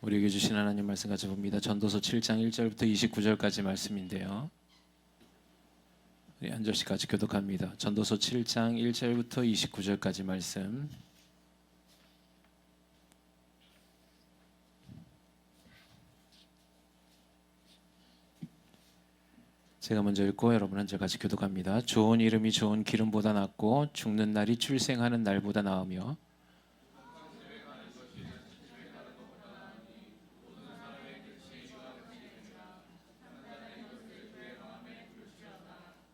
우리에게 주신 하나님 말씀 같이 봅니다. 전도서 7장 1절부터 29절까지 말씀인데요. 우리 한 절씩 같이 교독합니다. 전도서 7장 1절부터 29절까지 말씀. 제가 먼저 읽고 여러분 한 절 같이 교독합니다. 좋은 이름이 좋은 기름보다 낫고 죽는 날이 출생하는 날보다 나으며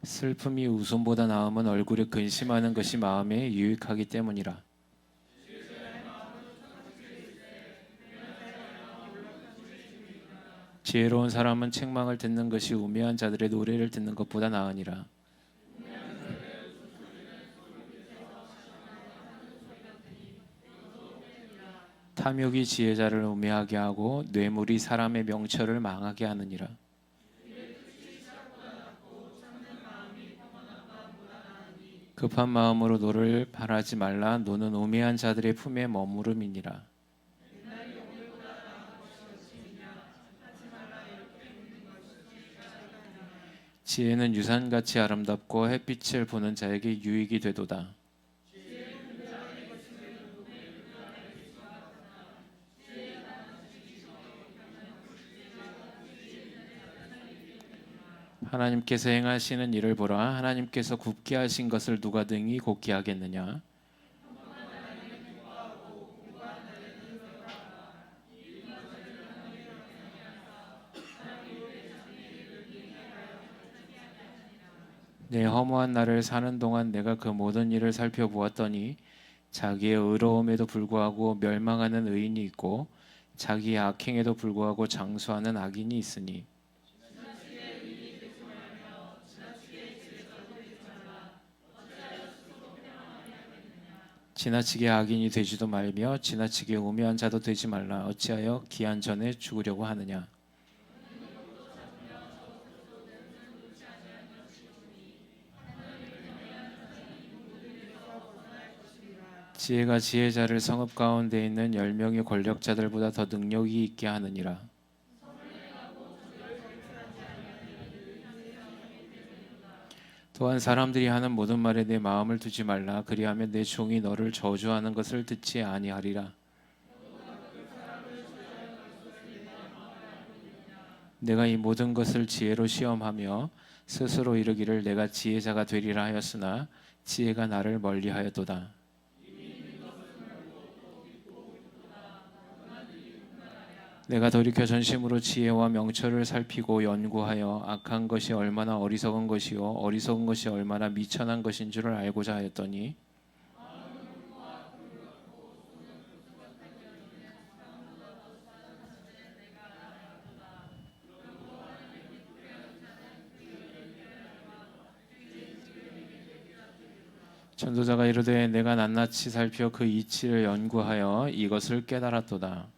슬픔이 웃음보다 나음은 얼굴에 근심하는 것이 마음에 유익하기 때문이라. 지혜로운 사람은 책망을 듣는 것이 우매한 자들의 노래를 듣는 것보다 나으니라. 탐욕이 지혜자를 우매하게 하고 뇌물이 사람의 명철을 망하게 하느니라. 급한 마음으로 노를 바라지 말라. 노는 우매한 자들의 품에 머무름이니라. 지혜는 유산같이 아름답고 햇빛을 보는 자에게 유익이 되도다. 하나님께서 행하시는 일을 보라. 하나님께서 굽게 하신 것을 누가 등이 곱게 하겠느냐. 내 허무한 날을 사는 동안 내가 그 모든 일을 살펴보았더니 자기의 의로움에도 불구하고 멸망하는 의인이 있고 자기의 악행에도 불구하고 장수하는 악인이 있으니 지나치게 악인이 되지도 말며 지나치게 우매한 자도 되지 말라. 어찌하여 기한 전에 죽으려고 하느냐. 지혜가 지혜자를 성읍 가운데 있는 10명의 권력자들보다 더 능력이 있게 하느니라. 또한 사람들이 하는 모든 말에 내 마음을 두지 말라. 그리하면 내 종이 너를 저주하는 것을 듣지 아니하리라. 내가 이 모든 것을 지혜로 시험하며 스스로 이르기를 내가 지혜자가 되리라 하였으나 지혜가 나를 멀리하였도다. 내가 돌이켜 전심으로 지혜와 명철을 살피고 연구하여 악한 것이 얼마나 어리석은 것이요 어리석은 것이 얼마나 미천한 것인 줄을 알고자 하였더니 전도자가 이르되 내가 낱낱이 살펴 그 이치를 연구하여 이것을 깨달았도다.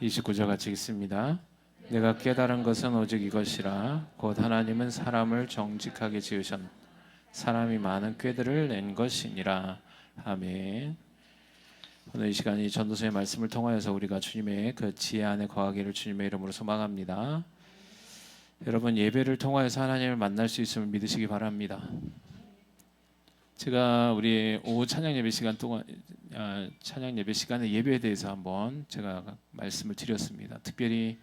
(29절) 같이 읽습니다. 내가 깨달은 것은 오직 이것이라 곧 하나님은 사람을 정직하게 지으셨 사람이 많은 꾀들을 낸 것이니라. 아멘. 오늘 이 시간이 전도서의 말씀을 통하여서 우리가 주님의 그 지혜 안에 거하기를 주님의 이름으로 소망합니다. 여러분 예배를 통하여서 하나님을 만날 수 있음을 믿으시기 바랍니다. 제가 우리 오후 찬양 예배 시간 동안 찬양 예배 시간에 예배에 대해서 한번 제가 말씀을 드렸습니다. 특별히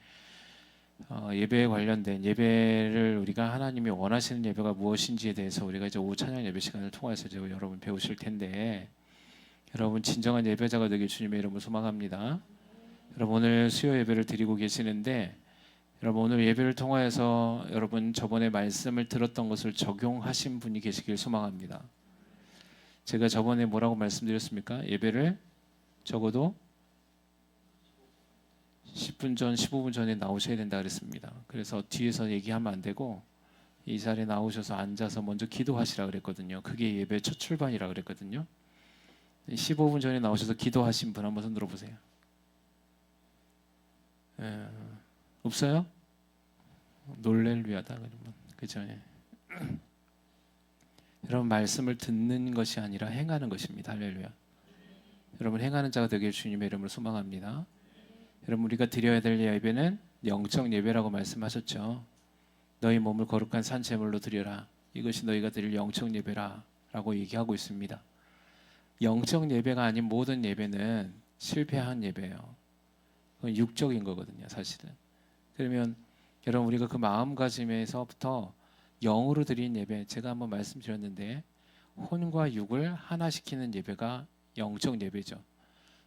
예배에 관련된 예배를 우리가 하나님이 원하시는 예배가 무엇인지에 대해서 우리가 이제 오후 찬양 예배 시간을 통해서 이제 여러분 배우실 텐데 여러분 진정한 예배자가 되길 주님의 이름으로 소망합니다. 여러분 오늘 수요 예배를 드리고 계시는데 여러분 오늘 예배를 통하여서 여러분 저번에 말씀을 들었던 것을 적용하신 분이 계시길 소망합니다. 제가 저번에 뭐라고 말씀드렸습니까? 예배를 적어도 10분 전, 15분 전에 나오셔야 된다 그랬습니다. 그래서 뒤에서 얘기하면 안 되고 이 자리에 나오셔서 앉아서 먼저 기도하시라 그랬거든요. 그게 예배 첫 출발이라 그랬거든요. 15분 전에 나오셔서 기도하신 분 한번 손 들어보세요. 없어요? 놀렐루야다 그러면 그죠? 예. 여러분 말씀을 듣는 것이 아니라 행하는 것입니다. 할렐루야. 여러분 행하는 자가 되길 주님의 이름으로 소망합니다. 여러분 우리가 드려야 될 예배는 영적 예배라고 말씀하셨죠. 너희 몸을 거룩한 산제물로 드려라. 이것이 너희가 드릴 영적 예배라 라고 얘기하고 있습니다. 영적 예배가 아닌 모든 예배는 실패한 예배예요. 그건 육적인 거거든요, 사실은. 그러면 여러분 우리가 그 마음가짐에서부터 영으로 드린 예배, 제가 한번 말씀드렸는데 혼과 육을 하나 시키는 예배가 영적 예배죠.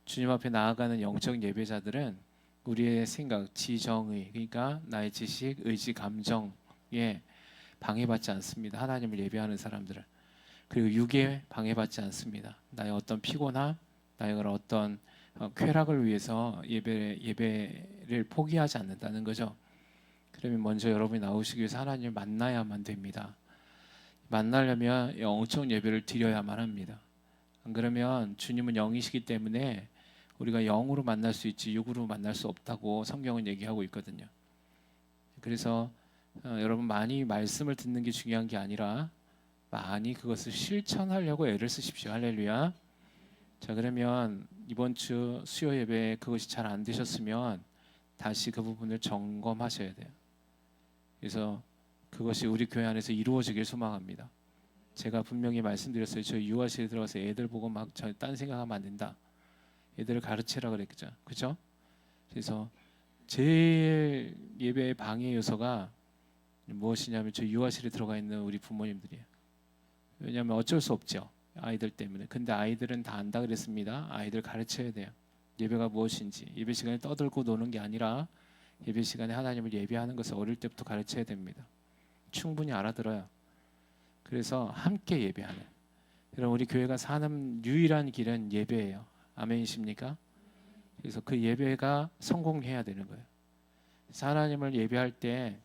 주님 앞에 나아가는 영적 예배자들은 우리의 생각, 지정의, 그러니까 나의 지식, 의지, 감정에 방해받지 않습니다. 하나님을 예배하는 사람들은. 그리고 육에 방해받지 않습니다. 나의 어떤 피곤함, 나의 어떤 쾌락을 위해서 예배를 포기하지 않는다는 거죠. 그러면 먼저 여러분이 나오시기 위해서 하나님을 만나야만 됩니다. 만나려면 영적 예배를 드려야만 합니다. 안 그러면 주님은 영이시기 때문에 우리가 영으로 만날 수 있지 육으로 만날 수 없다고 성경은 얘기하고 있거든요. 그래서 여러분 많이 말씀을 듣는 게 중요한 게 아니라 많이 그것을 실천하려고 애를 쓰십시오. 할렐루야. 자, 그러면 이번 주 수요 예배에 그것이 잘 안 되셨으면 다시 그 부분을 점검하셔야 돼요. 그래서 그것이 우리 교회 안에서 이루어지길 소망합니다. 제가 분명히 말씀드렸어요. 저희 유아실에 들어가서 애들 보고 막 딴 생각하면 안 된다. 애들을 가르치라 그랬죠. 그죠? 그래서 제일 예배의 방해 요소가 무엇이냐면 저 유아실에 들어가 있는 우리 부모님들이에요. 왜냐하면 어쩔 수 없죠. 아이들 때문에. 근데 아이들은 다 안다 그랬습니다. 아이들 가르쳐야 돼요. 예배가 무엇인지. 예배 시간에 떠들고 노는 게 아니라 예배 시간에 하나님을 예배하는 것을 어릴 때부터 가르쳐야 됩니다. 충분히 알아들어요. 그래서 함께 예배하는. 여러분 우리 교회가 사는 유일한 길은 예배예요. 아멘이십니까? 그래서 그 예배가 성공해야 되는 거예요. 그래서 하나님을 예배할 때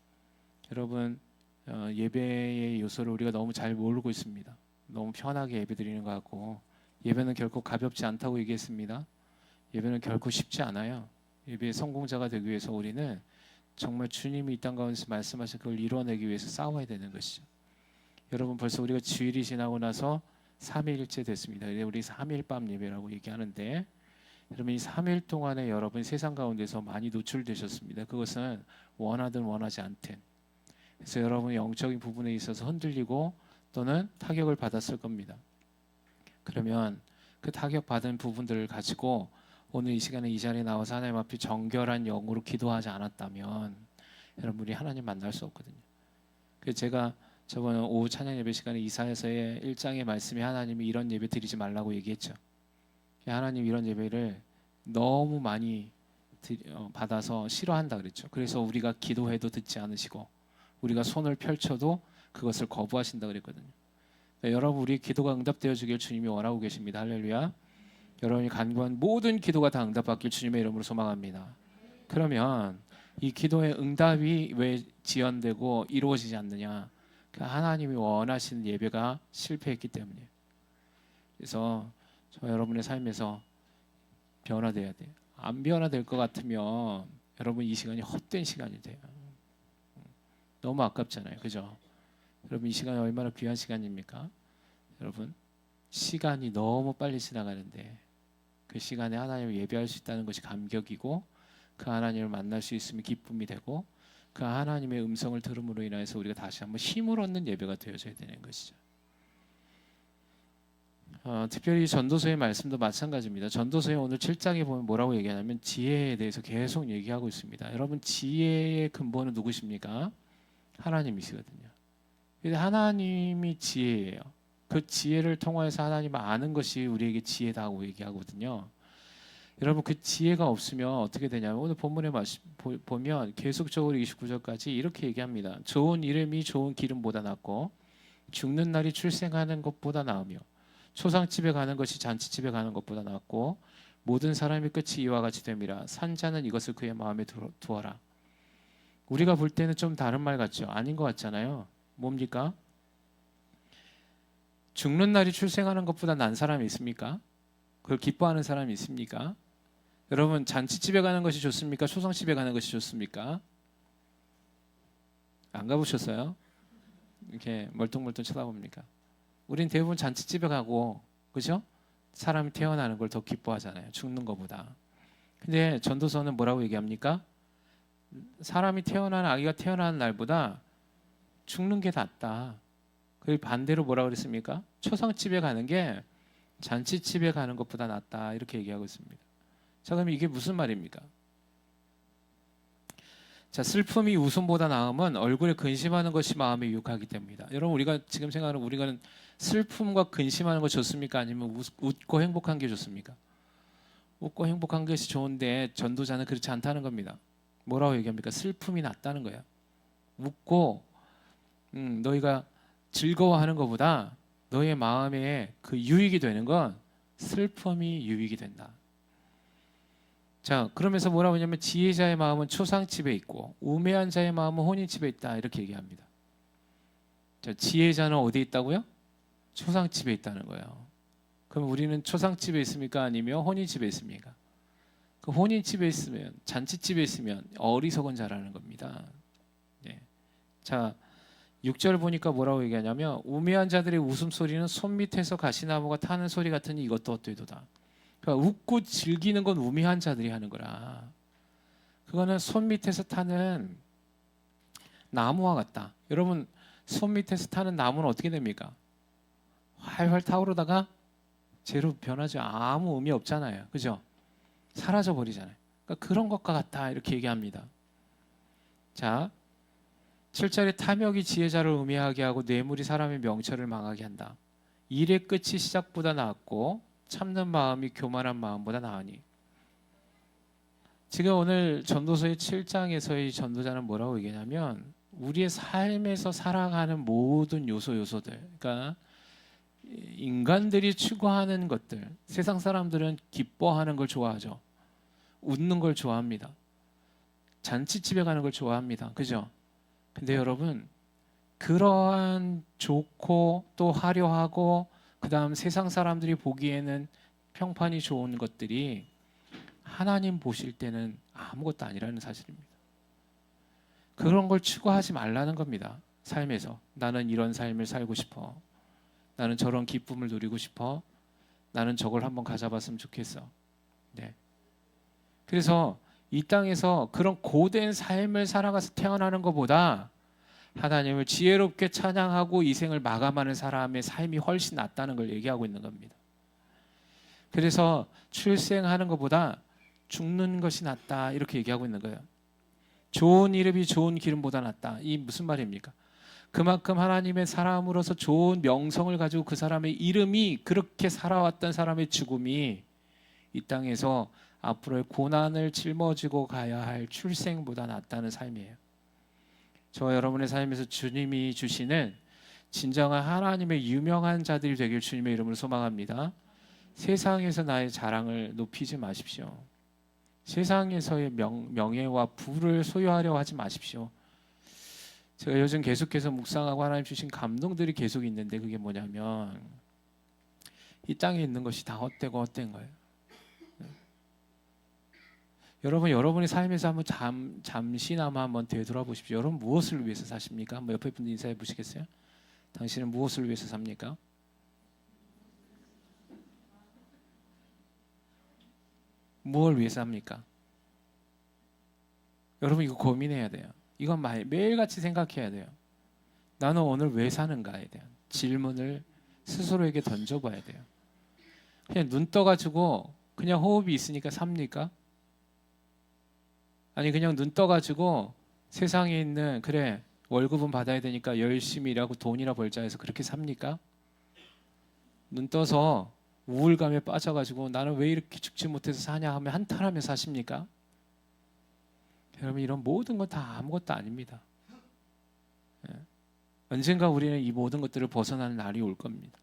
여러분 예배의 요소를 우리가 너무 잘 모르고 있습니다. 너무 편하게 예배드리는 것 같고 예배는 결코 가볍지 않다고 얘기했습니다. 예배는 결코 쉽지 않아요. 예배의 성공자가 되기 위해서 우리는 정말 주님이 이 땅 가운데서 말씀하신 그걸 이루어내기 위해서 싸워야 되는 것이죠. 여러분 벌써 우리가 주일이 지나고 나서 3일째 됐습니다. 우리 3일 밤 예배라고 얘기하는데 여러분 이 3일 동안에 여러분 세상 가운데서 많이 노출되셨습니다. 그것은 원하든 원하지 않든. 그래서 여러분의 영적인 부분에 있어서 흔들리고 또는 타격을 받았을 겁니다. 그러면 그 타격받은 부분들을 가지고 오늘 이 시간에 이 자리에 나와서 하나님 앞에 정결한 영으로 기도하지 않았다면 여러분 우리 하나님 만날 수 없거든요. 그래서 제가 저번 오후 찬양 예배 시간에 이사야서의 1장의 말씀에 하나님이 이런 예배 드리지 말라고 얘기했죠. 하나님 이런 예배를 너무 많이 받아서 싫어한다 그랬죠. 그래서 우리가 기도해도 듣지 않으시고 우리가 손을 펼쳐도 그것을 거부하신다 그랬거든요. 여러분 우리 기도가 응답되어 주길 주님이 원하고 계십니다. 할렐루야. 여러분이 간구한 모든 기도가 다 응답받길 주님의 이름으로 소망합니다. 그러면 이 기도의 응답이 왜 지연되고 이루어지지 않느냐? 하나님이 원하시는 예배가 실패했기 때문이에요. 그래서 저 여러분의 삶에서 변화돼야 돼요. 안 변화될 것 같으면 여러분 이 시간이 헛된 시간이 돼요. 너무 아깝잖아요. 그죠? 여러분 이 시간이 얼마나 귀한 시간입니까? 여러분 시간이 너무 빨리 지나가는데 그 시간에 하나님을 예배할 수 있다는 것이 감격이고 그 하나님을 만날 수 있으면 기쁨이 되고 그 하나님의 음성을 들음으로 인해서 우리가 다시 한번 힘을 얻는 예배가 되어져야 되는 것이죠. 특별히 전도서의 말씀도 마찬가지입니다. 전도서의 오늘 7장에 보면 뭐라고 얘기하냐면 지혜에 대해서 계속 얘기하고 있습니다. 여러분 지혜의 근본은 누구십니까? 하나님이시거든요. 그래서 하나님이 지혜예요. 그 지혜를 통해서 하나님을 아는 것이 우리에게 지혜다고 얘기하거든요. 여러분 그 지혜가 없으면 어떻게 되냐면 오늘 본문에 보면 계속적으로 29절까지 이렇게 얘기합니다. 좋은 이름이 좋은 기름보다 낫고 죽는 날이 출생하는 것보다 나으며 초상집에 가는 것이 잔치집에 가는 것보다 낫고 모든 사람의 끝이 이와 같이 됨이라 산자는 이것을 그의 마음에 두어라. 우리가 볼 때는 좀 다른 말 같죠? 아닌 것 같잖아요. 뭡니까? 죽는 날이 출생하는 것보다 난 사람이 있습니까? 그걸 기뻐하는 사람이 있습니까? 여러분 잔치집에 가는 것이 좋습니까? 초상집에 가는 것이 좋습니까? 안 가보셨어요? 이렇게 멀뚱멀뚱 쳐다봅니까? 우린 대부분 잔치집에 가고, 그죠? 사람이 태어나는 걸 더 기뻐하잖아요. 죽는 것보다. 근데 전도서는 뭐라고 얘기합니까? 사람이 태어나는 아기가 태어나는 날보다 죽는 게 낫다. 그 반대로 뭐라고 그랬습니까? 초상집에 가는 게 잔치집에 가는 것보다 낫다. 이렇게 얘기하고 있습니다. 자, 그럼 이게 무슨 말입니까? 자, 슬픔이 웃음보다 나음은 얼굴에 근심하는 것이 마음에 유혹하기 때문이다. 여러분, 우리가 지금 생각하는 우리가 슬픔과 근심하는 거 좋습니까? 아니면 웃고 행복한 게 좋습니까? 웃고 행복한 것이 좋은데 전도자는 그렇지 않다는 겁니다. 뭐라고 얘기합니까? 슬픔이 낫다는 거야. 웃고 너희가 즐거워하는 것보다 너의 마음에 그 유익이 되는 건 슬픔이 유익이 된다. 자, 그러면서 뭐라고 하냐면 지혜자의 마음은 초상집에 있고 우매한 자의 마음은 혼인집에 있다. 이렇게 얘기합니다. 자, 지혜자는 어디에 있다고요? 초상집에 있다는 거예요. 그럼 우리는 초상집에 있습니까? 아니면 혼인집에 있습니까? 그 혼인집에 있으면, 잔치집에 있으면 어리석은 자라는 겁니다. 네. 자, 6절 보니까 뭐라고 얘기하냐면 우매한 자들의 웃음소리는 손밑에서 가시나무가 타는 소리 같으니 이것도 헛되도다. 그러니까 웃고 즐기는 건 우매한 자들이 하는 거라. 그거는 손밑에서 타는 나무와 같다. 여러분, 손밑에서 타는 나무는 어떻게 됩니까? 활활 타오르다가 재로 변하죠. 아무 의미 없잖아요. 그죠? 사라져 버리잖아요. 그러니까 그런 것과 같다. 이렇게 얘기합니다. 자, 7절에 탐욕이 지혜자를 음해하게 하고 뇌물이 사람의 명철을 망하게 한다. 일의 끝이 시작보다 나았고 참는 마음이 교만한 마음보다 나으니. 지금 오늘 전도서의 7장에서의 전도자는 뭐라고 얘기하냐면 우리의 삶에서 살아가는 모든 요소들, 그러니까 인간들이 추구하는 것들, 세상 사람들은 기뻐하는 걸 좋아하죠. 웃는 걸 좋아합니다. 잔치집에 가는 걸 좋아합니다. 그죠? 근데 여러분, 그러한 좋고 또 화려하고 그 다음 세상 사람들이 보기에는 평판이 좋은 것들이 하나님 보실 때는 아무것도 아니라는 사실입니다. 그런 걸 추구하지 말라는 겁니다. 삶에서 나는 이런 삶을 살고 싶어. 나는 저런 기쁨을 누리고 싶어. 나는 저걸 한번 가져봤으면 좋겠어. 네. 그래서 이 땅에서 그런 고된 삶을 살아가서 태어나는 것보다 하나님을 지혜롭게 찬양하고 이 생을 마감하는 사람의 삶이 훨씬 낫다는 걸 얘기하고 있는 겁니다. 그래서 출생하는 것보다 죽는 것이 낫다 이렇게 얘기하고 있는 거예요. 좋은 이름이 좋은 기름보다 낫다. 이 무슨 말입니까? 그만큼 하나님의 사람으로서 좋은 명성을 가지고 그 사람의 이름이 그렇게 살아왔던 사람의 죽음이 이 땅에서 앞으로의 고난을 짊어지고 가야 할 출생보다 낫다는 삶이에요. 저와 여러분의 삶에서 주님이 주시는 진정한 하나님의 유명한 자들이 되길 주님의 이름으로 소망합니다. 세상에서 나의 자랑을 높이지 마십시오. 세상에서의 명예와 부를 소유하려 하지 마십시오. 제가 요즘 계속해서 묵상하고 하나님 주신 감동들이 계속 있는데 그게 뭐냐면 이 땅에 있는 것이 다 헛되고 헛된 거예요. 여러분, 여러분의 삶에서 한번 잠시나마 한번 되돌아보십시오. 여러분 무엇을 위해서 사십니까? 한번 옆에 분들 인사해 보시겠어요? 당신은 무엇을 위해서 삽니까? 무엇을 위해서 합니까? 여러분 이거 고민해야 돼요. 이건 매일같이 생각해야 돼요. 나는 오늘 왜 사는가에 대한 질문을 스스로에게 던져봐야 돼요. 그냥 눈 떠가지고 그냥 호흡이 있으니까 삽니까? 아니 그냥 눈 떠가지고 세상에 있는 그래 월급은 받아야 되니까 열심히 일하고 돈이나 벌자 해서 그렇게 삽니까? 눈 떠서 우울감에 빠져가지고 나는 왜 이렇게 죽지 못해서 사냐 하면 한탄하며 사십니까? 여러분 이런 모든 건 다 아무것도 아닙니다. 언젠가 우리는 이 모든 것들을 벗어나는 날이 올 겁니다.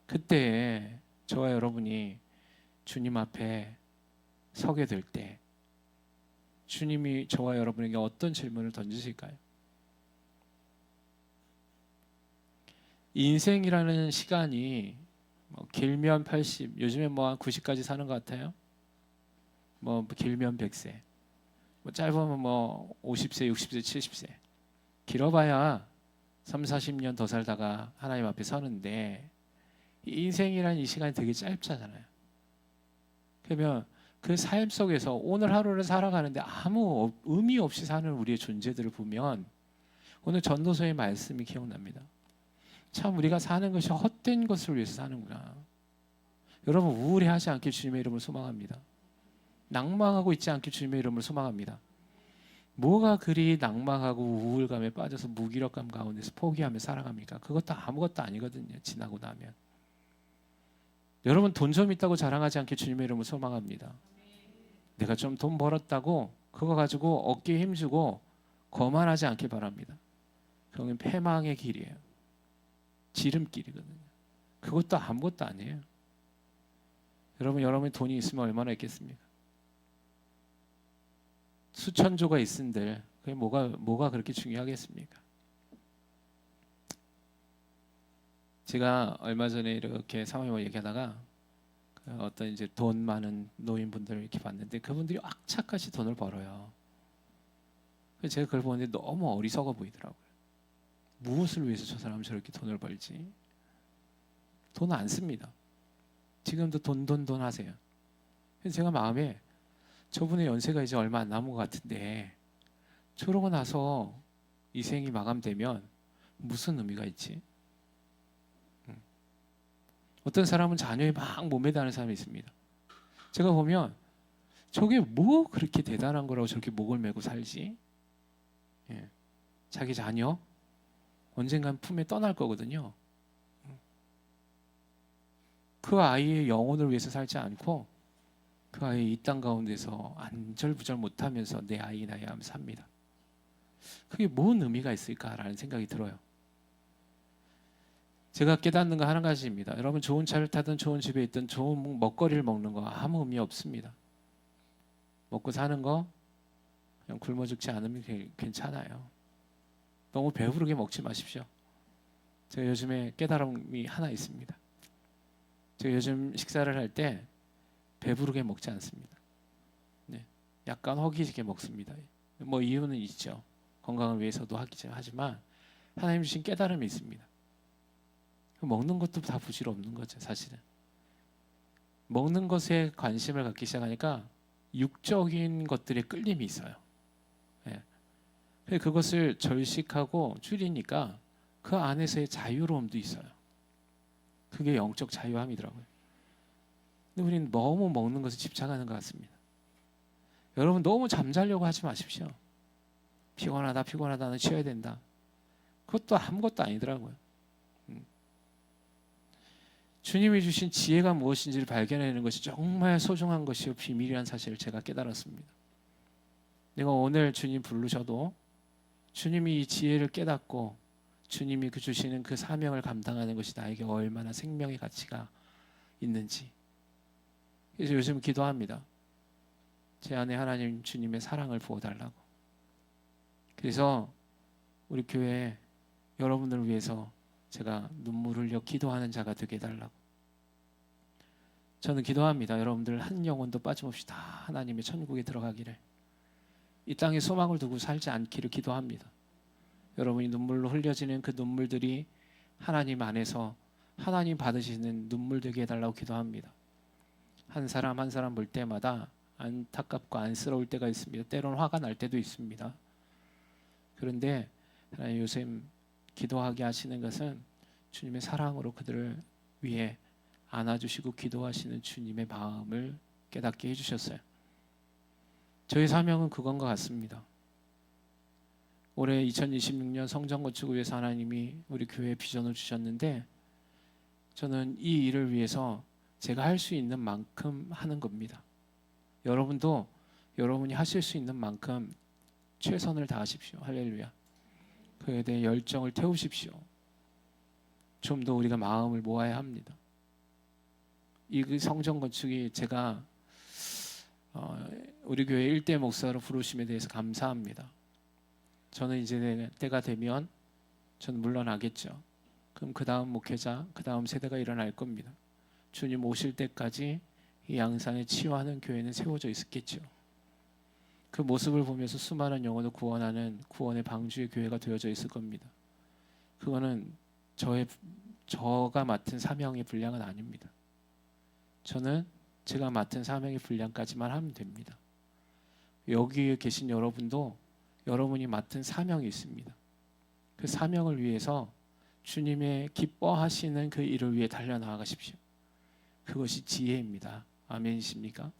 그때 저와 여러분이 주님 앞에 서게 될 때 주님이 저와 여러분에게 어떤 질문을 던지실까요? 인생이라는 시간이 길면 80, 요즘에 뭐 한 90까지 사는 것 같아요. 뭐 길면 100세, 뭐 짧으면 뭐 50세, 60세, 70세. 길어봐야 3, 40년 더 살다가 하나님 앞에 서는데 이 인생이란 이 시간이 되게 짧잖아요. 그러면 그 삶 속에서 오늘 하루를 살아가는데 아무 의미 없이 사는 우리의 존재들을 보면 오늘 전도서의 말씀이 기억납니다. 참 우리가 사는 것이 헛된 것을 위해서 사는구나. 여러분 우울해하지 않길 주님의 이름으로 소망합니다. 낭망하고 있지 않길 주님의 이름으로 소망합니다. 뭐가 그리 낭망하고 우울감에 빠져서 무기력감 가운데서 포기하며 살아갑니까? 그것도 아무것도 아니거든요. 지나고 나면. 여러분 돈 좀 있다고 자랑하지 않게 주님의 이름으로 소망합니다. 내가 좀 돈 벌었다고 그거 가지고 어깨에 힘주고 거만하지 않길 바랍니다. 그건 패망의 길이에요. 지름길이거든요. 그것도 아무것도 아니에요. 여러분이 돈이 있으면 얼마나 있겠습니까? 수천조가 있은들 그게 뭐가 그렇게 중요하겠습니까? 제가 얼마 전에 이렇게 사모님과 얘기하다가 어떤 이제 돈 많은 노인분들을 이렇게 봤는데 그분들이 악착같이 돈을 벌어요. 그래서 제가 그걸 보는데 너무 어리석어 보이더라고요. 무엇을 위해서 저 사람은 저렇게 돈을 벌지? 돈 안 씁니다. 지금도 돈 하세요. 그래서 제가 마음에 저분의 연세가 이제 얼마 안 남은 것 같은데 저러고 나서 이 생이 마감되면 무슨 의미가 있지? 어떤 사람은 자녀에 막 몸매다는 사람이 있습니다. 제가 보면 저게 뭐 그렇게 대단한 거라고 저렇게 목을 메고 살지? 예. 자기 자녀 언젠간 품에 떠날 거거든요. 그 아이의 영혼을 위해서 살지 않고 그 아이 이 땅 가운데서 안절부절 못하면서 내 아이 나이 하면서 삽니다. 그게 뭔 의미가 있을까라는 생각이 들어요. 제가 깨닫는 거 한 가지입니다. 여러분 좋은 차를 타든 좋은 집에 있든 좋은 먹거리를 먹는 거 아무 의미 없습니다. 먹고 사는 거 그냥 굶어 죽지 않으면 괜찮아요. 너무 배부르게 먹지 마십시오. 제가 요즘에 깨달음이 하나 있습니다. 제가 요즘 식사를 할 때 배부르게 먹지 않습니다. 네, 약간 허기지게 먹습니다. 뭐 이유는 있죠. 건강을 위해서도 하지만 하나님 주신 깨달음이 있습니다. 먹는 것도 다 부질없는 거죠, 사실은. 먹는 것에 관심을 갖기 시작하니까 육적인 것들에 끌림이 있어요. 네. 그것을 절식하고 줄이니까 그 안에서의 자유로움도 있어요. 그게 영적 자유함이더라고요. 근데 우리는 너무 먹는 것에 집착하는 것 같습니다. 여러분 너무 잠자려고 하지 마십시오. 피곤하다 나는 쉬어야 된다. 그것도 아무것도 아니더라고요. 주님이 주신 지혜가 무엇인지를 발견해내는 것이 정말 소중한 것이요 비밀이라는 사실을 제가 깨달았습니다. 내가 오늘 주님 부르셔도 주님이 이 지혜를 깨닫고 주님이 주시는 그 사명을 감당하는 것이 나에게 얼마나 생명의 가치가 있는지. 그래서 요즘 기도합니다. 제 안에 하나님 주님의 사랑을 부어달라고. 그래서 우리 교회 여러분들을 위해서 제가 눈물을 흘려 기도하는 자가 되게 해달라고. 저는 기도합니다. 여러분들 한 영혼도 빠짐없이 다 하나님의 천국에 들어가기를, 이 땅에 소망을 두고 살지 않기를 기도합니다. 여러분이 눈물로 흘려지는 그 눈물들이 하나님 안에서 하나님 받으시는 눈물 되게 해달라고 기도합니다. 한 사람 한 사람 볼 때마다 안타깝고 안쓰러울 때가 있습니다. 때로는 화가 날 때도 있습니다. 그런데 하나님 요즘 기도하게 하시는 것은 주님의 사랑으로 그들을 위해 안아주시고 기도하시는 주님의 마음을 깨닫게 해주셨어요. 저희 사명은 그건 것 같습니다. 올해 2026년 성전 건축을 위해서 하나님이 우리 교회에 비전을 주셨는데 저는 이 일을 위해서 제가 할 수 있는 만큼 하는 겁니다. 여러분도 여러분이 하실 수 있는 만큼 최선을 다하십시오. 할렐루야. 그에 대해 열정을 태우십시오. 좀 더 우리가 마음을 모아야 합니다. 이 성전 건축이 제가 우리 교회 일대 목사로 부르심에 대해서 감사합니다. 저는 이제 때가 되면 저는 물러나겠죠. 그럼 그 다음 목회자, 그 다음 세대가 일어날 겁니다. 주님 오실 때까지 이 양산에 치유하는 교회는 세워져 있었겠죠. 그 모습을 보면서 수많은 영혼을 구원하는 구원의 방주의 교회가 되어져 있을 겁니다. 그거는 저가 맡은 사명의 분량은 아닙니다. 저는 제가 맡은 사명의 분량까지만 하면 됩니다. 여기에 계신 여러분도 여러분이 맡은 사명이 있습니다. 그 사명을 위해서 주님의 기뻐하시는 그 일을 위해 달려나가십시오. 그것이 지혜입니다. 아멘이십니까?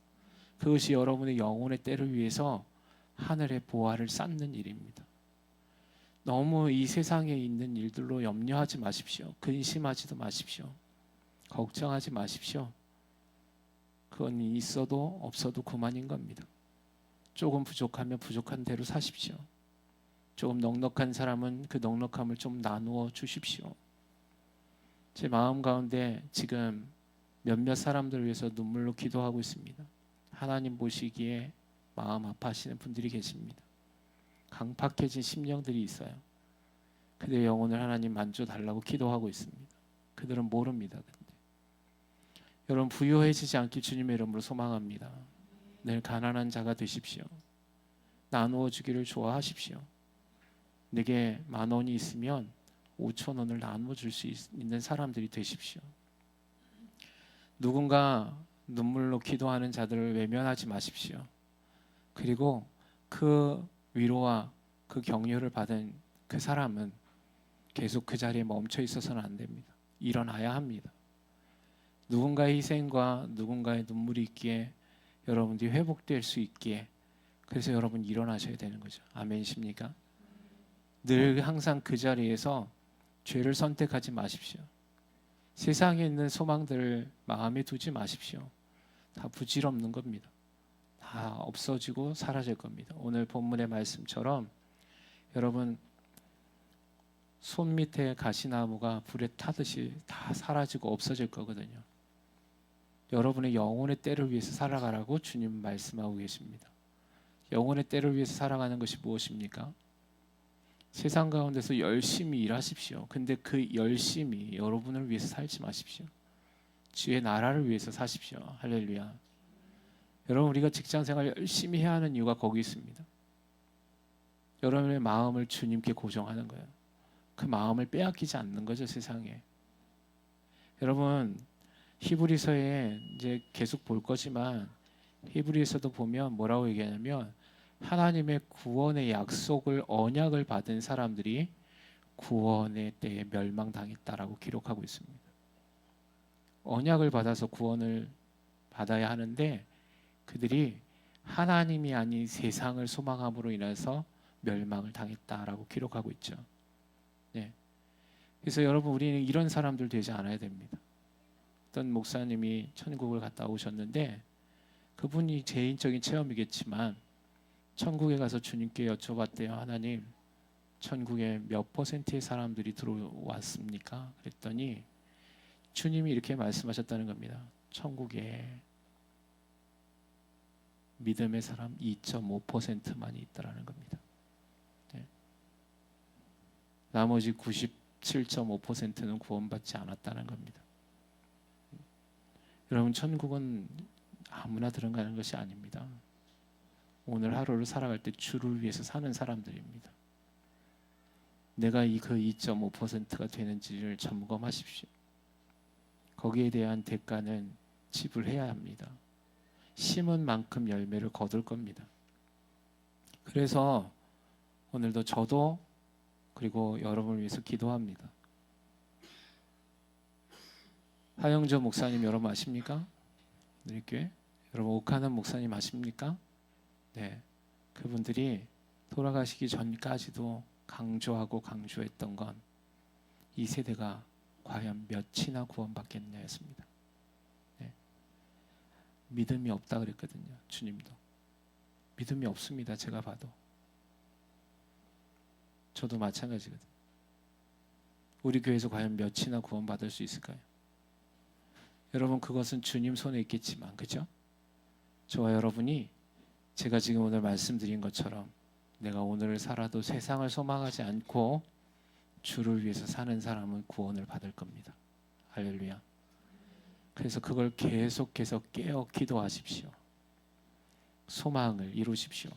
그것이 여러분의 영혼의 때를 위해서 하늘의 보화를 쌓는 일입니다. 너무 이 세상에 있는 일들로 염려하지 마십시오. 근심하지도 마십시오. 걱정하지 마십시오. 그건 있어도 없어도 그만인 겁니다. 조금 부족하면 부족한 대로 사십시오. 조금 넉넉한 사람은 그 넉넉함을 좀 나누어 주십시오. 제 마음 가운데 지금 몇몇 사람들을 위해서 눈물로 기도하고 있습니다. 하나님 보시기에 마음 아파하시는 분들이 계십니다. 강팍해진 심령들이 있어요. 그들의 영혼을 하나님 만져달라고 기도하고 있습니다. 그들은 모릅니다. 근데 여러분 부유해지지 않길 주님의 이름으로 소망합니다. 늘 가난한 자가 되십시오. 나누어 주기를 좋아하십시오. 내게 10,000원이 있으면 5,000원을 나누어 줄 수 있는 사람들이 되십시오. 누군가 눈물로 기도하는 자들을 외면하지 마십시오. 그리고 그 위로와 그 격려를 받은 그 사람은 계속 그 자리에 멈춰 있어서는 안 됩니다. 일어나야 합니다. 누군가의 희생과 누군가의 눈물이 있기에 여러분들이 회복될 수 있기에 그래서 여러분 일어나셔야 되는 거죠. 아멘이십니까? 늘 항상 그 자리에서 죄를 선택하지 마십시오. 세상에 있는 소망들을 마음에 두지 마십시오. 다 부질없는 겁니다. 다 없어지고 사라질 겁니다. 오늘 본문의 말씀처럼 여러분 손 밑에 가시나무가 불에 타듯이 다 사라지고 없어질 거거든요. 여러분의 영혼의 때를 위해서 살아가라고 주님 말씀하고 계십니다. 영혼의 때를 위해서 살아가는 것이 무엇입니까? 세상 가운데서 열심히 일하십시오. 근데 그 열심히 여러분을 위해서 살지 마십시오. 주의 나라를 위해서 사십시오. 할렐루야. 여러분 우리가 직장생활 열심히 해야 하는 이유가 거기 있습니다. 여러분의 마음을 주님께 고정하는 거예요. 그 마음을 빼앗기지 않는 거죠, 세상에. 여러분 히브리서에 이제 계속 볼 거지만 히브리서도 보면 뭐라고 얘기하냐면 하나님의 구원의 약속을 언약을 받은 사람들이 구원의 때에 멸망당했다라고 기록하고 있습니다. 언약을 받아서 구원을 받아야 하는데 그들이 하나님이 아닌 세상을 소망함으로 인해서 멸망을 당했다라고 기록하고 있죠. 네. 그래서 여러분 우리는 이런 사람들 되지 않아야 됩니다. 어떤 목사님이 천국을 갔다 오셨는데 그분이 개인적인 체험이겠지만 천국에 가서 주님께 여쭤봤대요. 하나님, 천국에 몇 %의 사람들이 들어왔습니까? 그랬더니 주님이 이렇게 말씀하셨다는 겁니다. 천국에 믿음의 사람 2.5%만이 있다라는 겁니다. 네. 나머지 97.5%는 구원받지 않았다는 겁니다. 여러분 천국은 아무나 들어가는 것이 아닙니다. 오늘 하루를 살아갈 때 주를 위해서 사는 사람들입니다. 내가 그 2.5%가 되는지를 점검하십시오. 거기에 대한 대가는 지불해야 합니다. 심은 만큼 열매를 거둘 겁니다. 그래서 오늘도 저도 그리고 여러분을 위해서 기도합니다. 하영조 목사님 여러분 아십니까? 우리교회 여러분 옥하는 목사님 아십니까? 네, 그분들이 돌아가시기 전까지도 강조하고 강조했던 건 이 세대가 과연 몇이나 구원받겠냐였습니다. 네. 믿음이 없다 그랬거든요. 주님도 믿음이 없습니다. 제가 봐도 저도 마찬가지거든요. 우리 교회에서 과연 몇이나 구원받을 수 있을까요? 여러분 그것은 주님 손에 있겠지만 그죠? 저와 여러분이 제가 지금 오늘 말씀드린 것처럼 내가 오늘을 살아도 세상을 소망하지 않고 주를 위해서 사는 사람은 구원을 받을 겁니다. 할렐루야. 그래서 그걸 계속해서 깨어 기도하십시오. 소망을 이루십시오.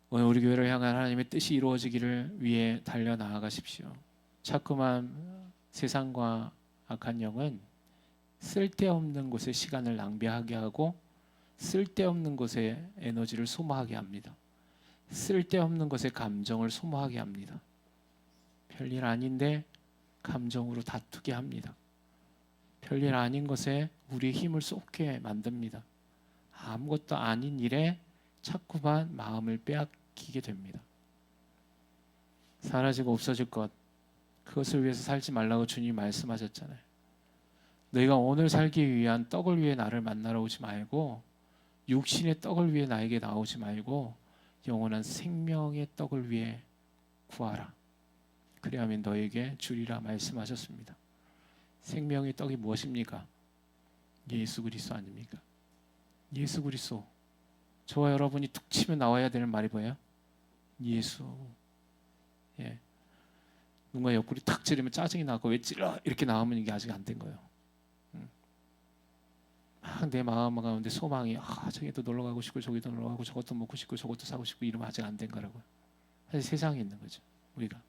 오늘 우리 교회를 향한 하나님의 뜻이 이루어지기를 위해 달려나아가십시오. 자꾸만 세상과 악한 영은 쓸데없는 곳에 시간을 낭비하게 하고 쓸데없는 곳에 에너지를 소모하게 합니다. 쓸데없는 것에 감정을 소모하게 합니다. 별일 아닌데 감정으로 다투게 합니다. 별일 아닌 것에 우리의 힘을 쏟게 만듭니다. 아무것도 아닌 일에 자꾸만 마음을 빼앗기게 됩니다. 사라지고 없어질 것, 그것을 위해서 살지 말라고 주님이 말씀하셨잖아요. 너희가 오늘 살기 위한 떡을 위해 나를 만나러 오지 말고 육신의 떡을 위해 나에게 나오지 말고 영원한 생명의 떡을 위해 구하라. 그리하면 너에게 주리라 말씀하셨습니다. 생명의 떡이 무엇입니까? 예수 그리스도 아닙니까? 예수 그리스도. 저와 여러분이 툭 치면 나와야 되는 말이 뭐예요? 예수. 예. 누가 옆구리 탁 찌르면 짜증이 나고 왜 찔러? 이렇게 나오면 이게 아직 안 된 거예요. 막 내 마음 가운데 소망이 저기도 놀러 가고 싶고 저기도 놀러 가고 저것도 먹고 싶고 저것도 사고 싶고 이러면 아직 안 된 거라고요. 사실 세상에 있는 거죠. 우리가.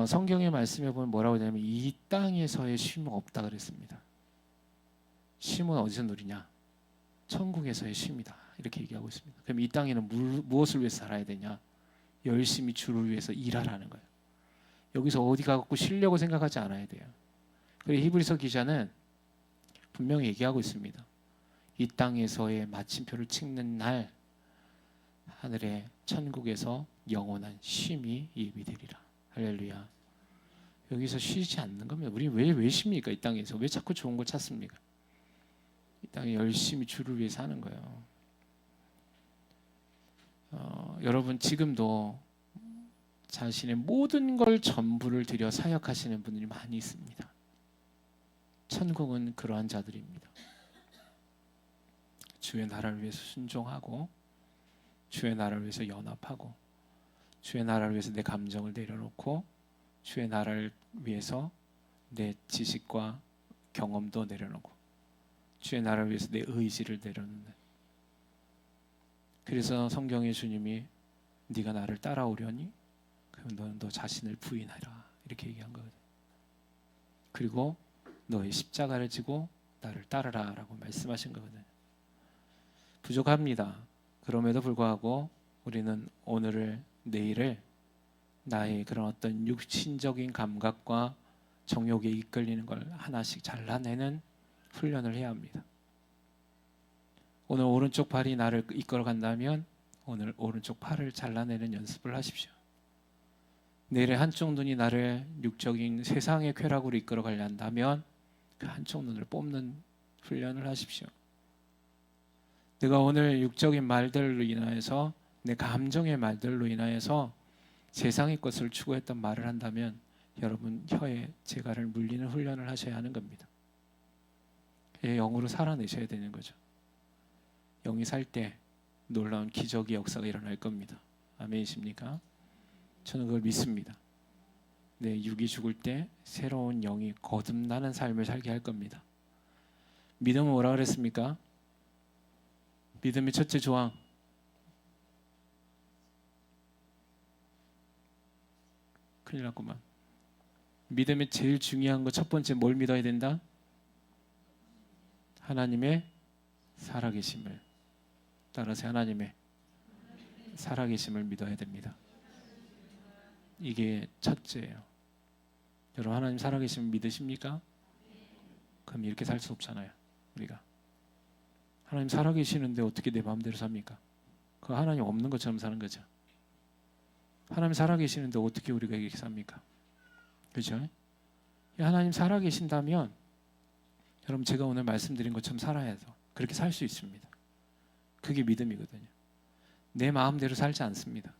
성경의 말씀에 보면 뭐라고 하냐면 이 땅에서의 쉼은 없다 그랬습니다. 쉼은 어디서 누리냐? 천국에서의 쉼이다. 이렇게 얘기하고 있습니다. 그럼 이 땅에는 무엇을 위해서 살아야 되냐? 열심히 주를 위해서 일하라는 거예요. 여기서 어디 가고 쉬려고 생각하지 않아야 돼요. 그리고 히브리서 기자는 분명히 얘기하고 있습니다. 이 땅에서의 마침표를 찍는 날 하늘의 천국에서 영원한 쉼이 예비되리라. 할렐루야. 여기서 쉬지 않는 겁니다. 우리 왜 쉽니까? 이 땅에서 왜 자꾸 좋은 걸 찾습니까? 이 땅에 열심히 주를 위해 사는 거예요. 여러분 지금도 자신의 모든 걸 전부를 들여 사역하시는 분들이 많이 있습니다. 천국은 그러한 자들입니다. 주의 나라를 위해서 순종하고 주의 나라를 위해서 연합하고 주의 나라를 위해서 내 감정을 내려놓고 주의 나라를 위해서 내 지식과 경험도 내려놓고 주의 나라를 위해서 내 의지를 내려놓는. 그래서 성경의 주님이 네가 나를 따라오려니 그럼 너는 너 자신을 부인하라 이렇게 얘기한 거거든요. 그리고 너의 십자가를 지고 나를 따르라 라고 말씀하신 거거든요. 부족합니다. 그럼에도 불구하고 우리는 오늘을 내일을 나의 그런 어떤 육신적인 감각과 정욕에 이끌리는 걸 하나씩 잘라내는 훈련을 해야 합니다. 오늘 오른쪽 팔이 나를 이끌어 간다면 오늘 오른쪽 팔을 잘라내는 연습을 하십시오. 내일의 한쪽 눈이 나를 육적인 세상의 쾌락으로 이끌어 가려 한다면 그 한쪽 눈을 뽑는 훈련을 하십시오. 내가 오늘 육적인 말들로 인하여서 내 감정의 말들로 인하여서 세상의 것을 추구했던 말을 한다면 여러분 혀에 재갈을 물리는 훈련을 하셔야 하는 겁니다. 영으로 살아내셔야 되는 거죠. 영이 살 때 놀라운 기적의 역사가 일어날 겁니다. 아멘이십니까? 저는 그걸 믿습니다. 내 육이 죽을 때 새로운 영이 거듭나는 삶을 살게 할 겁니다. 믿음은 뭐라 그랬습니까? 믿음의 첫째 조항. 큰일 났구만. 믿음의 제일 중요한 거 첫 번째 뭘 믿어야 된다? 하나님의 살아계심을. 따라서 하나님의 살아계심을 믿어야 됩니다. 이게 첫째예요. 여러분 하나님 살아계심을 믿으십니까? 그럼 이렇게 살 수 없잖아요. 우리가 하나님 살아계시는데 어떻게 내 마음대로 삽니까? 그 하나님 없는 것처럼 사는 거죠. 하나님 살아계시는데 어떻게 우리가 이렇게 삽니까? 그렇죠? 하나님 살아계신다면 여러분 제가 오늘 말씀드린 것처럼 살아야 돼요. 그렇게 살 수 있습니다. 그게 믿음이거든요. 내 마음대로 살지 않습니다.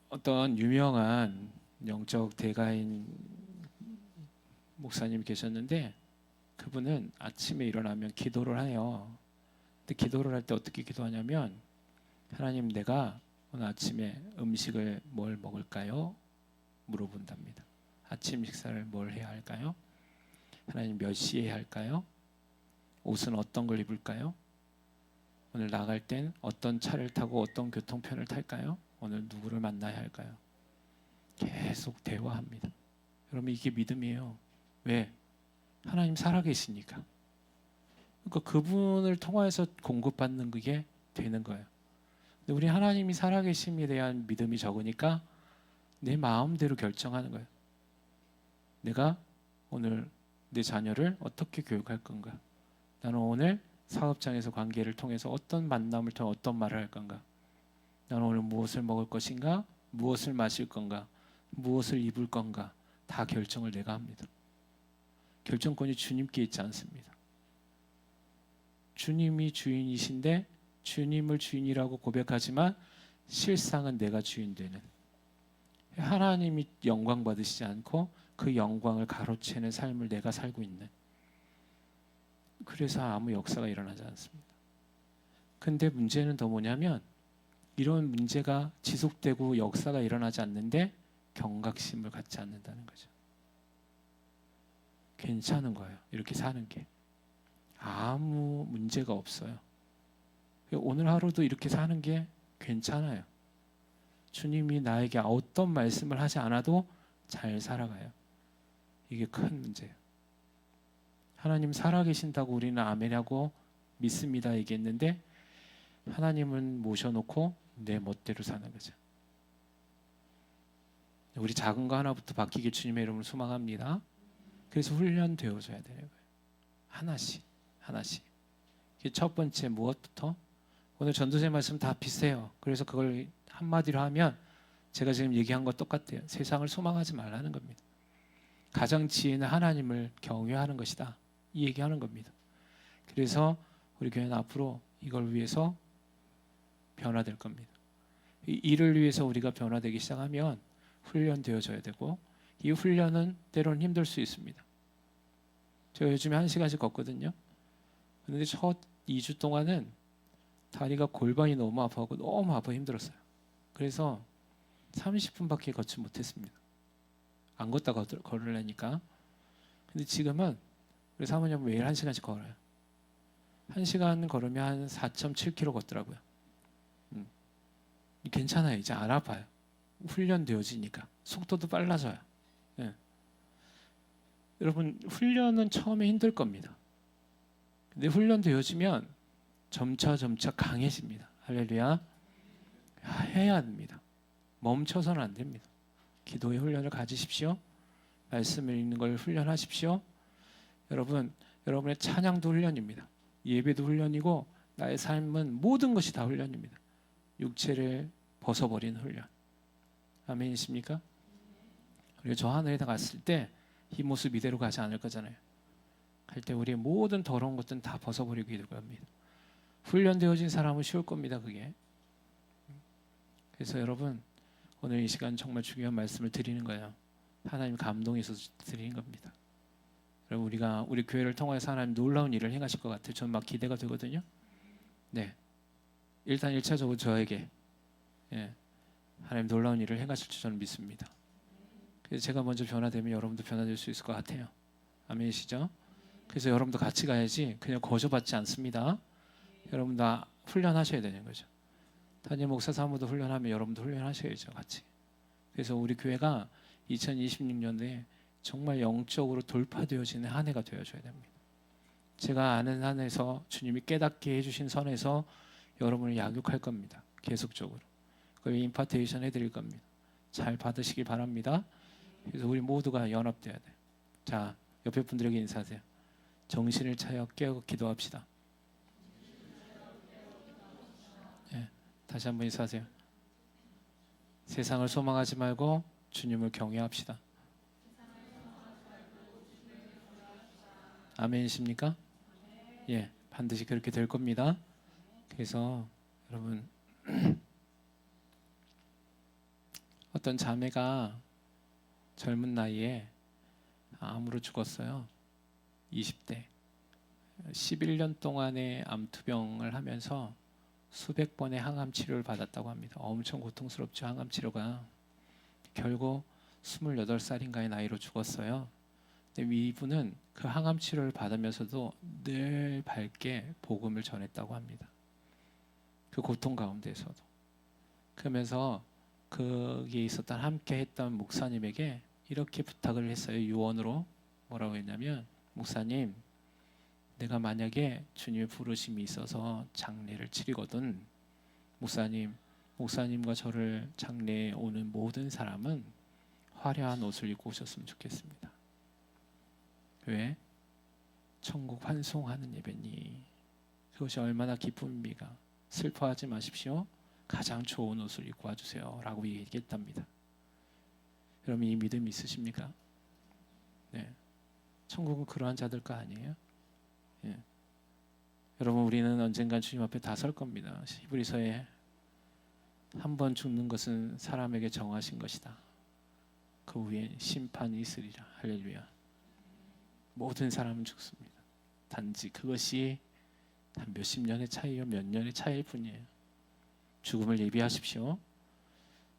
어떤 유명한 영적 대가인 목사님이 계셨는데 그분은 아침에 일어나면 기도를 해요. 근데 기도를 할 때 어떻게 기도하냐면 하나님 내가 오늘 아침에 음식을 뭘 먹을까요? 물어본답니다. 아침 식사를 뭘 해야 할까요? 하나님 몇 시에 할까요? 옷은 어떤 걸 입을까요? 오늘 나갈 땐 어떤 차를 타고 어떤 교통편을 탈까요? 오늘 누구를 만나야 할까요? 계속 대화합니다. 여러분 이게 믿음이에요. 왜? 하나님 살아계시니까. 그러니까 그분을 통해서 공급받는 그게 되는 거예요. 근데 우리 하나님이 살아계심에 대한 믿음이 적으니까 내 마음대로 결정하는 거예요. 내가 오늘 내 자녀를 어떻게 교육할 건가? 나는 오늘 사업장에서 관계를 통해서 어떤 만남을 통해 어떤 말을 할 건가? 나는 오늘 무엇을 먹을 것인가? 무엇을 마실 건가? 무엇을 입을 건가? 다 결정을 내가 합니다. 결정권이 주님께 있지 않습니다. 주님이 주인이신데 주님을 주인이라고 고백하지만 실상은 내가 주인 되는, 하나님이 영광 받으시지 않고 그 영광을 가로채는 삶을 내가 살고 있는, 그래서 아무 역사가 일어나지 않습니다. 근데 문제는 더 뭐냐면 이런 문제가 지속되고 역사가 일어나지 않는데 경각심을 갖지 않는다는 거죠. 괜찮은 거예요. 이렇게 사는 게 아무 문제가 없어요. 오늘 하루도 이렇게 사는 게 괜찮아요. 주님이 나에게 어떤 말씀을 하지 않아도 잘 살아가요. 이게 큰 문제예요. 하나님 살아계신다고 우리는 아멘하고 믿습니다 얘기했는데 하나님은 모셔놓고 내 멋대로 사는 거죠. 우리 작은 거 하나부터 바뀌게 주님의 이름으로 소망합니다. 그래서 훈련되어져야 되는 거예요. 하나씩 하나씩. 첫 번째 무엇부터? 오늘 전도제 말씀 다 비슷해요. 그래서 그걸 한마디로 하면 제가 지금 얘기한 거 똑같아요. 세상을 소망하지 말라는 겁니다. 가장 지혜는 하나님을 경외하는 것이다. 이 얘기하는 겁니다. 그래서 우리 교회는 앞으로 이걸 위해서 변화될 겁니다. 이 일을 위해서 우리가 변화되기 시작하면 훈련되어져야 되고, 이 훈련은 때로는 힘들 수 있습니다. 제가 요즘에 1시간씩 걷거든요. 그런데 첫 2주 동안은 다리가 골반이 너무 아파하고 너무 아파 힘들었어요. 그래서 30분밖에 걷지 못했습니다. 안 걷다 걸으려니까. 근데 지금은 우리 사모님 매일 1시간씩 걸어요. 1시간 걸으면 한 4.7km 걷더라고요. 괜찮아요. 이제 안 아파요. 훈련되어지니까 속도도 빨라져요. 예. 여러분 훈련은 처음에 힘들 겁니다. 근데 훈련되어지면 점차 강해집니다. 할렐루야. 해야 합니다. 멈춰서는 안 됩니다. 기도의 훈련을 가지십시오. 말씀을 읽는 걸 훈련하십시오. 여러분, 여러분의 찬양도 훈련입니다. 예배도 훈련이고 나의 삶은 모든 것이 다 훈련입니다. 육체를 벗어버리는 훈련. 아멘이십니까? 그리고 저 하늘에 갔을 때 이 모습 이대로 가지 않을 거잖아요. 갈 때 우리의 모든 더러운 것들은 다 벗어버리고 될 겁니다. 훈련되어진 사람은 쉬울 겁니다. 그게. 그래서 여러분 오늘 이 시간 정말 중요한 말씀을 드리는 거예요. 하나님 감동해서 드리는 겁니다. 여러분 우리 교회를 통해서 하나님 놀라운 일을 행하실 것 같아요. 저는 막 기대가 되거든요. 네, 일단 1차적으로 저에게 하나님 놀라운 일을 행하실 줄 저는 믿습니다. 그래서 제가 먼저 변화되면 여러분도 변화될 수 있을 것 같아요. 아멘이시죠? 그래서 여러분도 같이 가야지 그냥 거저받지 않습니다. 여러분 다 훈련하셔야 되는 거죠. 담임 목사 사무도 훈련하면 여러분도 훈련하셔야죠. 같이. 그래서 우리 교회가 2026년에 정말 영적으로 돌파되어지는 한 해가 되어줘야 됩니다. 제가 아는 한에서 주님이 깨닫게 해주신 선에서 여러분을 양육할 겁니다. 계속적으로. 그걸 임파테이션 해드릴 겁니다. 잘 받으시길 바랍니다. 그래서 우리 모두가 연합돼야 돼요. 자, 옆에 분들에게 인사하세요. 정신을 차려 깨어 기도합시다. 네, 다시 한번 인사하세요. 세상을 소망하지 말고 주님을 경외합시다. 아멘이십니까? 예, 반드시 그렇게 될 겁니다. 그래서 여러분 어떤 자매가 젊은 나이에 암으로 죽었어요. 20대. 11년 동안의 암투병을 하면서 수백 번의 항암 치료를 받았다고 합니다. 엄청 고통스럽죠. 항암 치료가. 결국 28살인가의 나이로 죽었어요. 근데 이분은 그 항암 치료를 받으면서도 늘 밝게 복음을 전했다고 합니다. 그 고통 가운데서도. 그러면서 거기에 있었던 함께 했던 목사님에게 이렇게 부탁을 했어요. 유언으로 뭐라고 했냐면, 목사님, 내가 만약에 주님의 부르심이 있어서 장례를 치르거든, 목사님과 저를 장례에 오는 모든 사람은 화려한 옷을 입고 오셨으면 좋겠습니다. 왜? 천국 환송하는 예배니 그것이 얼마나 기쁨입니까? 슬퍼하지 마십시오. 가장 좋은 옷을 입고 와주세요 라고 얘기했답니다. 여러분, 이 믿음 있으십니까? 네. 천국은 그러한 자들 거 아니에요? 예. 여러분, 우리는 언젠간 주님 앞에 다 설 겁니다. 히브리서에 한 번 죽는 것은 사람에게 정하신 것이다. 그 후엔 심판이 있으리라. 할렐루야. 모든 사람은 죽습니다. 단지 그것이 한 몇십 년의 차이요, 몇 년의 차이일 뿐이에요. 죽음을 예비하십시오.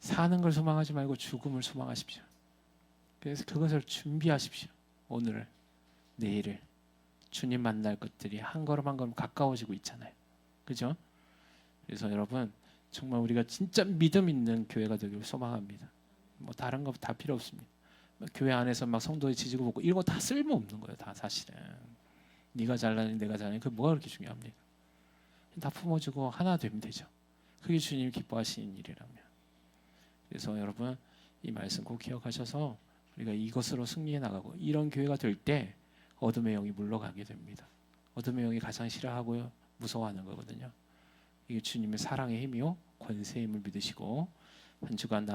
사는 걸 소망하지 말고 죽음을 소망하십시오. 그래서 그것을 준비하십시오. 오늘을, 내일을. 주님 만날 것들이 한 걸음 한 걸음 가까워지고 있잖아요. 그죠? 그래서 여러분, 정말 우리가 진짜 믿음 있는 교회가 되길 소망합니다. 뭐 다른 거 다 필요 없습니다. 교회 안에서 막 성도에 지지고 볶고 이런 거 다 쓸모없는 거예요. 다 사실은. 네가 잘나니 내가 잘나니 그게 뭐가 그렇게 중요합니까? 다 품어주고 하나 되면 되죠. 그게 주님이 기뻐하시는 일이라면. 그래서 여러분, 이 말씀 꼭 기억하셔서 우리가 이것으로 승리해 나가고, 이런 교회가 될 때 어둠의 영이 물러가게 됩니다. 어둠의 영이 가장 싫어하고 무서워하는 거거든요. 이게 주님의 사랑의 힘이요 권세의 힘을 믿으시고 한 주간 남